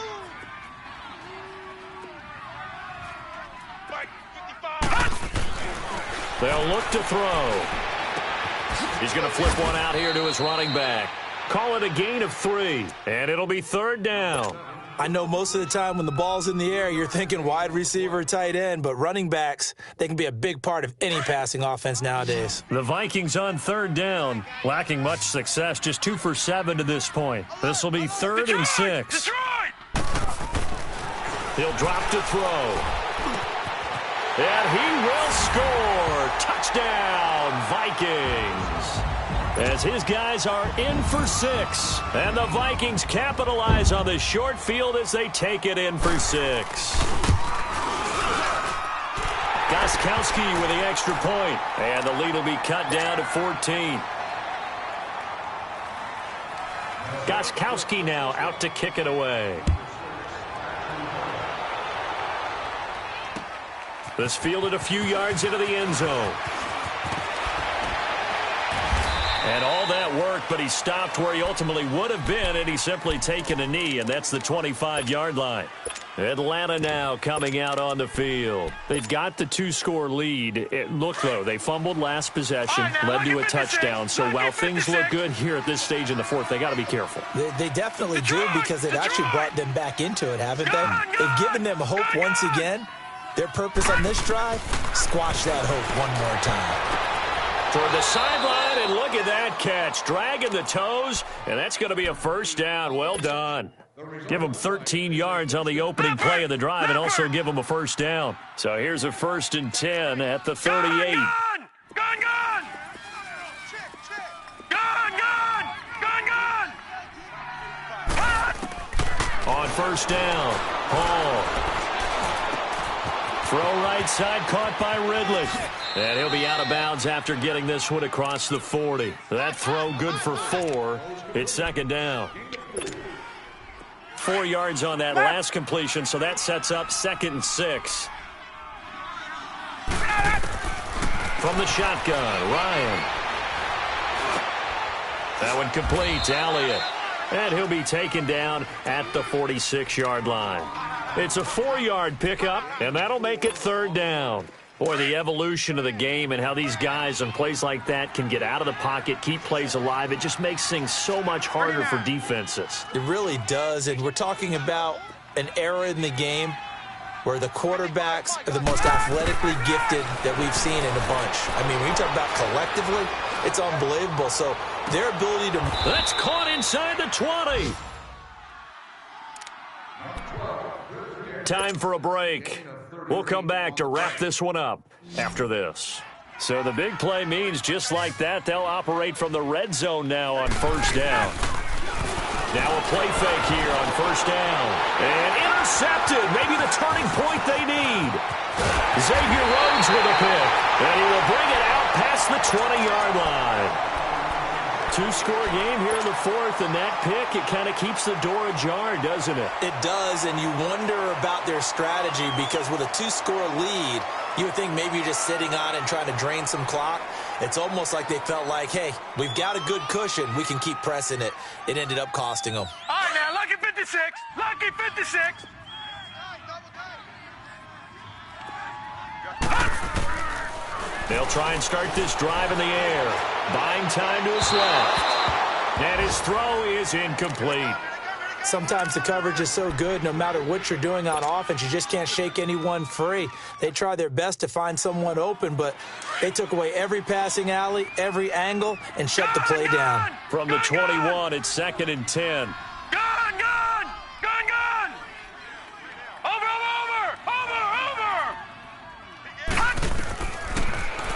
Mike, 55. They'll look to throw. He's going to flip one out here to his running back. Call it a gain of 3, and it'll be 3rd down. I know most of the time when the ball's in the air, you're thinking wide receiver, tight end, but running backs, they can be a big part of any passing offense nowadays. The Vikings on 3rd down, lacking much success, just 2 for 7 to this point. This will be 3rd and 6. Detroit! He'll drop to throw. And he will score. Touchdown, Vikings. As his guys are in for 6. And the Vikings capitalize on the short field as they take it in for 6. Gostkowski with the extra point. And the lead will be cut down to 14. Gostkowski now out to kick it away. This fielded a few yards into the end zone. And all that work, but he stopped where he ultimately would have been, and he's simply taken a knee, and that's the 25-yard line. Atlanta now coming out on the field. They've got the 2-score lead. Look, though, they fumbled last possession, led to a touchdown. So while things look good here at this stage in the fourth, they got to be careful. They definitely do, because they've actually brought them back into it, haven't they? They've given them hope once again. Their purpose on this drive, squash that hope one more time. Toward the sideline, and look at that catch. Dragging the toes, and that's going to be a first down. Well done. Give them 13 yards on the opening play of the drive and also give them a first down. So here's a 1st and 10 at the 38. Gun! On first down, Hall. Throw right side, caught by Ridley. And he'll be out of bounds after getting this one across the 40. That throw good for 4. It's 2nd down. 4 yards on that last completion, so that sets up 2nd and 6. From the shotgun, Ryan. That one complete, Elliott. And he'll be taken down at the 46-yard line. It's a 4-yard pickup, and that'll make it 3rd down. Boy, the evolution of the game and how these guys on plays like that can get out of the pocket, keep plays alive, it just makes things so much harder for defenses. It really does, and we're talking about an era in the game where the quarterbacks are the most athletically gifted that we've seen in a bunch. I mean, when you talk about collectively, it's unbelievable. So their ability to... That's caught inside the 20. Time for a break. We'll come back to wrap this one up after this. So the big play means just like that, they'll operate from the red zone now on first down. Now a play fake here on first down. And intercepted. Maybe the turning point they need. Xavier Rhodes with a pick. And he will bring it out past the 20-yard line. 2-score game here in the 4th, and that pick, it kind of keeps the door ajar, doesn't it? It does, and you wonder about their strategy, because with a 2-score lead, you would think maybe you're just sitting on and trying to drain some clock. It's almost like they felt like, hey, we've got a good cushion. We can keep pressing it. It ended up costing them. All right, now, lucky 56. Lucky 56. They'll try and start this drive in the air. Buying time to his left. And his throw is incomplete. Sometimes the coverage is so good, no matter what you're doing on offense, you just can't shake anyone free. They try their best to find someone open, but they took away every passing alley, every angle, and shut the play down. From the 21, it's 2nd and 10.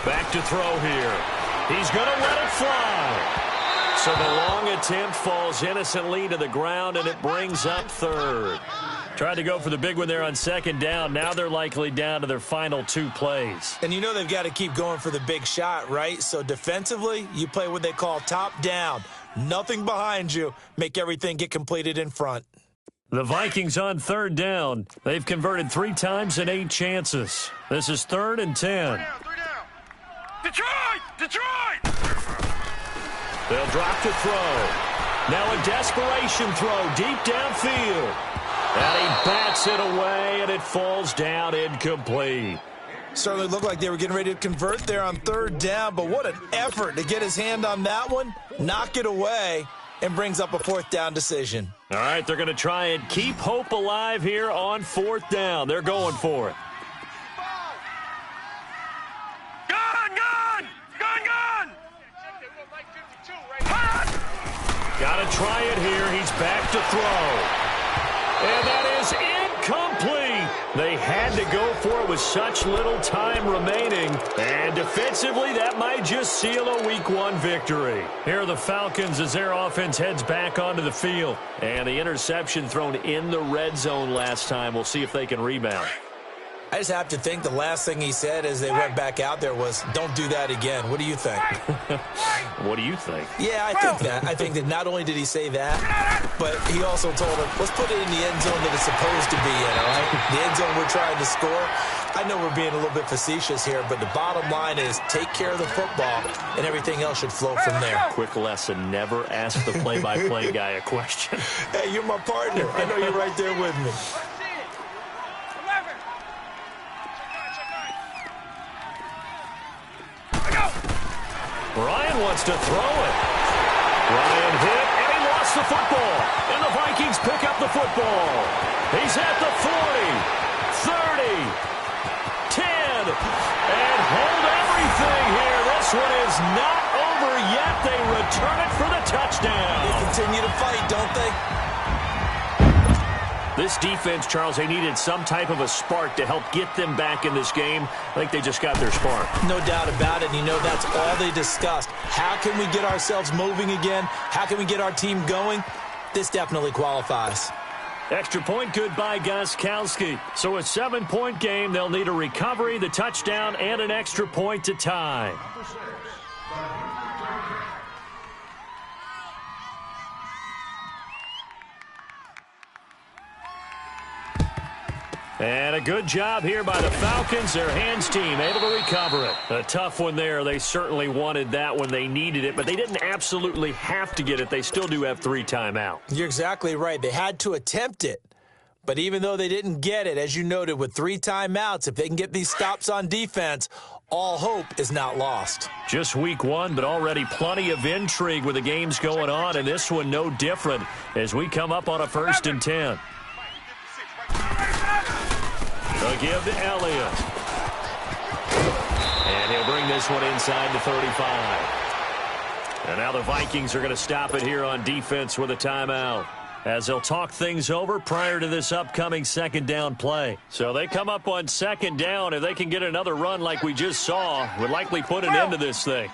Back to throw here. He's going to let it fly. So the long attempt falls innocently to the ground, and it brings up 3rd. Tried to go for the big one there on 2nd down. Now they're likely down to their final 2 plays. And you know they've got to keep going for the big shot, right? So defensively, you play what they call top down. Nothing behind you. Make everything get completed in front. The Vikings on 3rd down. They've converted 3 times in 8 chances. This is 3rd and 10. Detroit! They'll drop to throw. Now a desperation throw deep downfield. And he bats it away, and it falls down incomplete. Certainly looked like they were getting ready to convert there on 3rd down, but what an effort to get his hand on that one, knock it away, and brings up a 4th down decision. All right, they're going to try and keep hope alive here on 4th down. They're going for it. Got to try it here. He's back to throw. And that is incomplete. They had to go for it with such little time remaining. And defensively, that might just seal a Week 1 victory. Here are the Falcons as their offense heads back onto the field. And the interception thrown in the red zone last time. We'll see if they can rebound. I just have to think the last thing he said as they went back out there was, don't do that again. What do you think? What do you think? Yeah, I think that. I think that not only did he say that, but he also told him, let's put it in the end zone that it's supposed to be in, all right? The end zone we're trying to score. I know we're being a little bit facetious here, but the bottom line is take care of the football, and everything else should flow from there. Quick lesson, never ask the play-by-play guy a question. Hey, you're my partner. I know you're right there with me. Ryan wants to throw it. Ryan hit, and he lost the football. And the Vikings pick up the football. He's at the 40, 30, 10, and hold everything here. This one is not over yet. They return it for the touchdown. They continue to fight, don't they? This defense, Charles, they needed some type of a spark to help get them back in this game. I think they just got their spark. No doubt about it. And you know, that's all they discussed. How can we get ourselves moving again? How can we get our team going? This definitely qualifies. Extra point good by Gostkowski. So a 7-point game. They'll need a recovery, the touchdown, and an extra point to tie. And a good job here by the Falcons. Their hands team able to recover it. A tough one there. They certainly wanted that when they needed it, but they didn't absolutely have to get it. They still do have 3 timeouts. You're exactly right. They had to attempt it. But even though they didn't get it, as you noted, with 3 timeouts, if they can get these stops on defense, all hope is not lost. Just week 1, but already plenty of intrigue with the games going on, and this one no different as we come up on a 1st and 10. They'll give to Elliott. And he'll bring this one inside the 35. And now the Vikings are going to stop it here on defense with a timeout, as they'll talk things over prior to this upcoming 2nd down play. So they come up on 2nd down. If they can get another run like we just saw, would likely put an end to this thing.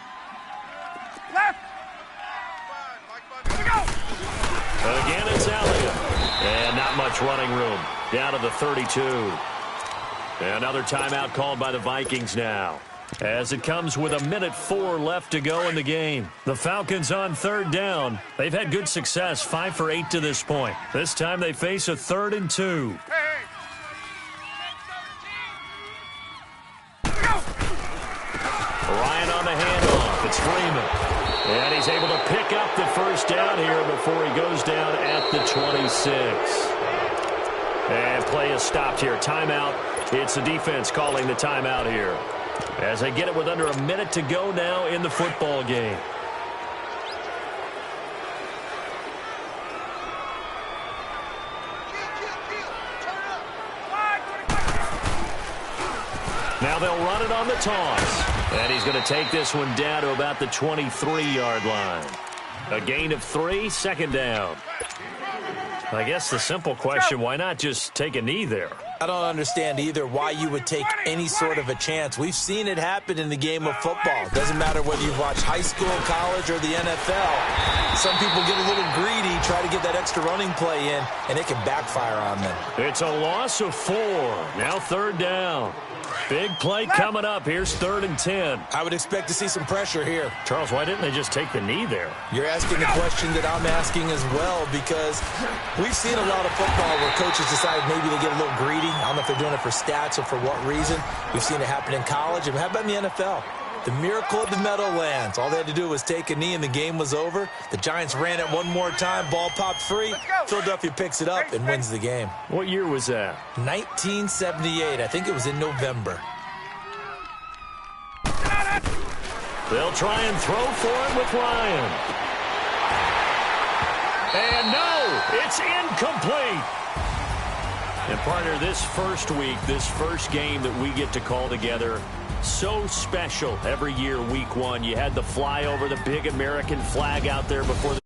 Again, it's Elliott. And not much running room. Down to the 32. Another timeout called by the Vikings now, as it comes with 1:04 left to go in the game. The Falcons on 3rd down. They've had good success, 5 for 8 to this point. This time they face a 3rd and 2. Ryan on the handoff. It's Freeman. And he's able to pick up the 1st down here before he goes down at the 26. And play is stopped here. Timeout. It's the defense calling the timeout here, as they get it with under a minute to go now in the football game. Now they'll run it on the toss. And he's going to take this one down to about the 23-yard line. A gain of 3, 2nd down. I guess the simple question, why not just take a knee there? I don't understand either why you would take any sort of a chance. We've seen it happen in the game of football. It doesn't matter whether you've watched high school, college, or the NFL. Some people get a little greedy, try to get that extra running play in, and it can backfire on them. It's a loss of 4. Now 3rd down. Big play coming up. Here's 3rd and 10. I would expect to see some pressure here. Charles, why didn't they just take the knee there? You're asking the question that I'm asking as well, because we've seen a lot of football where coaches decide maybe they get a little greedy. I don't know if they're doing it for stats or for what reason. We've seen it happen in college. And how about in the NFL? The miracle of the Meadowlands. All they had to do was take a knee and the game was over. The Giants ran it one more time. Ball popped free. Philadelphia picks it up and wins the game. What year was that? 1978. I think it was in November. They'll try and throw for it with Ryan. And no, it's incomplete. And partner, this first week, this first game that we get to call together, so special every year, week 1. You had the flyover, the big American flag out there before the